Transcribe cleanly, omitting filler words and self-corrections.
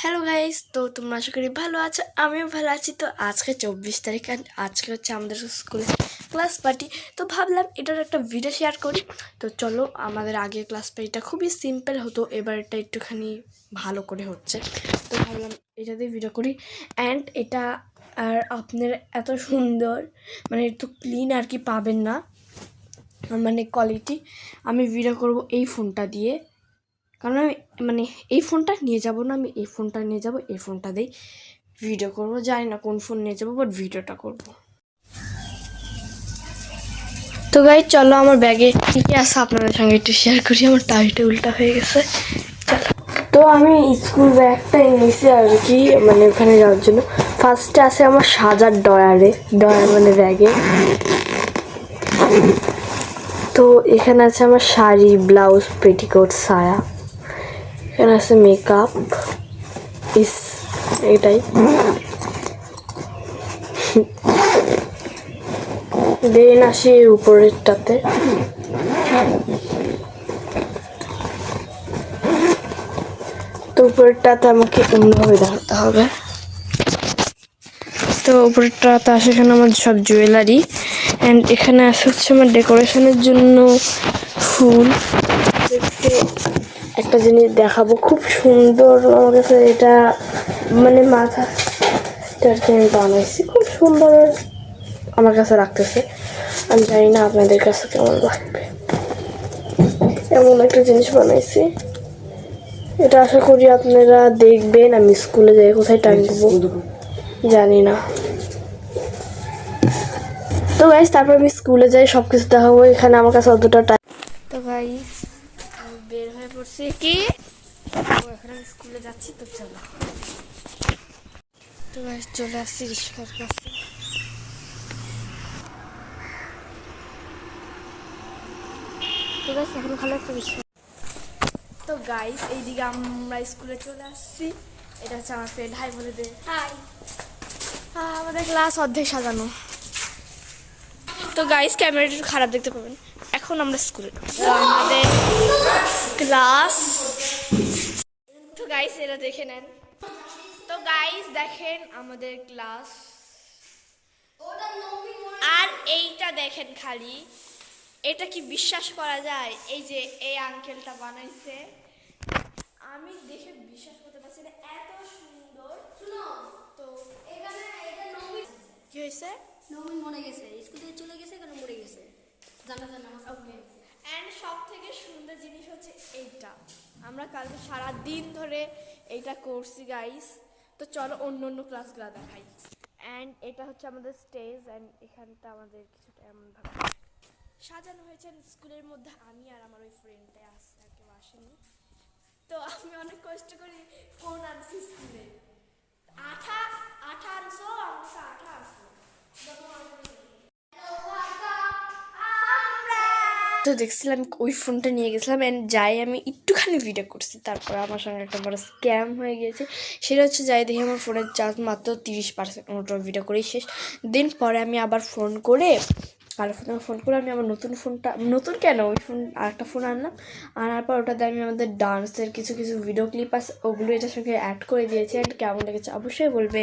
Hello guys, তো তোমরা আশা করি ভালো আছো। আমিও ভালো আছি। তো আজকে 24 তারিখ, আর আজকে হচ্ছে আমাদের স্কুলে ক্লাস পার্টি। তো ভাবলাম এটার একটা ভিডিও শেয়ার করি। তো চলো, আমাদের আগে ক্লাস পার্টিটা খুবই সিম্পল হতো, এবার এটা একটুখানি ভালো করে হচ্ছে। তো ভাবলাম এটাতে ভিডিও করি। অ্যান্ড এটা আর আপনার এত সুন্দর, মানে একটু ক্লিন আর কি পাবেন না, মানে কোয়ালিটি। আমি ভিডিও করব এই ফোনটা দিয়ে, কারণ আমি মানে এই ফোনটা নিয়ে যাব না, আমি এই ফোনটা নিয়ে যাব, এই ফোনটা দিয়েই ভিডিও করব। জানি না কোন ফোন নিয়ে যাবো, বাট ভিডিওটা করব। তো গাই চলো, আমার ব্যাগে কী কী আছে আপনাদের সঙ্গে একটু শেয়ার করি। আমার টাইটা উল্টা হয়ে গেছে। তো আমি স্কুল ব্যাগটাই নিয়েছি আর কি, মানে ওখানে যাওয়ার জন্য। ফার্স্টে আছে আমার সাজার ডয়ার মানে ব্যাগে। তো এখানে আছে আমার শাড়ি, ব্লাউজ, পেটিকোট, সায়া। এখানে আছে মেকআপ, এটাই। দেন আসি উপরেরটাতে। তো উপরেরটাতে আমাকে অন্যভাবে দেখাতে হবে। তো উপরেরটাতে আসে এখানে আমার সব জুয়েলারি, অ্যান্ড এখানে আসে হচ্ছে আমার ডেকোরেশনের জন্য ফুল। দেখতে একটা জিনিস দেখাবো, খুব সুন্দর আমার কাছে এটা, মানে মাথাটাকে আমি বানাইছি খুব সুন্দর, আমার কাছে রাখতেছে। আমি জানি না আপনাদের কাছে কেমন লাগবে। এমন একটা জিনিস বানাইছি, এটা আশা করি আপনারা দেখবেন। আমি স্কুলে যাই কোথায় টাঙবো জানি না। তো গাইস তারপর আমি স্কুলে যাই, সব কিছু দেখাবো। এখানে আমার কাছে অতটা টাইম। তো গাইস আমি বের হয়ে পড়ছি কি, এখন আমি স্কুলে যাচ্ছি। তো চলো। তো গাইস চলে আসছি রিক্সার কাছে। তো গাইস এখন ভালো একটা রিক্সা। তো গাইস এইদিকে আমরা স্কুলে চলে আসছি। এটা হচ্ছে আমার ফ্রেন্ড। হাই বলে দে। হাই। আমাদের ক্লাস অর্ধেক সাজানো। তো গাইস ক্যামেরাটা একটু খারাপ দেখতে পাবেন। এখন আমরা স্কুলে, তো আমাদের ক্লাস। তো গাইস এরা দেখে নেন। তো গাইস দেখেন আমাদের ক্লাস, আর এইটা দেখেন খালি। এটা কি বিশ্বাস করা যায়? এই যে এই আঙ্কেলটা বানাইছে, আমি দেখে বিশ্বাস করতে পারছি না, এত সুন্দর। তো এখানে এটা নবীন কি হয়েছে, নবীন মরে গেছে, স্কুল থেকে চলে গেছে, কেন মরে গেছে জানাজার নামাজ। ওকে। অ্যান্ড সব থেকে সুন্দর জিনিস হচ্ছে এইটা, আমরা কালকে সারা দিন ধরে এইটা করছি গাইস। তো চলো অন্য অন্য ক্লাসগুলো দেখাই। অ্যান্ড এটা হচ্ছে আমাদের স্টেজ, অ্যান্ড এখানটা আমাদের কিছুটা এমনভাবে সাজানো হয়েছে। স্কুলের মধ্যে আমি আর আমার ওই ফ্রেন্ডটা আসছে, আর কেউ আসেনি। তো আমি অনেক কষ্ট করি ফোন আনছি স্কুলে। আঠা আঠা আনছো, আমার আঠা আসলো। তো দেখছিলাম ওই ফোনটা নিয়ে গেছিলাম, অ্যান্ড যাই আমি একটুখানি ভিডিও করছি, তারপর আমার সঙ্গে একটা বড় স্ক্যাম হয়ে গিয়েছে। সেটা হচ্ছে যাই দেখি আমার ফোনের চার্জ মাত্র 30%, ওটা ভিডিও করেই শেষ। দিন পরে আমি আবার ফোন করে, ফোন করে আমি আমার নতুন ফোনটা, নতুন কেন ওই ফোন আরেকটা ফোন আনলাম। আনার পর ওটাতে আমি আমাদের ডান্সের কিছু কিছু ভিডিও ক্লিপ আছে, ওগুলো এটার সঙ্গে অ্যাড করে দিয়েছি। অ্যান্ড কেমন লেগেছে অবশ্যই বলবে।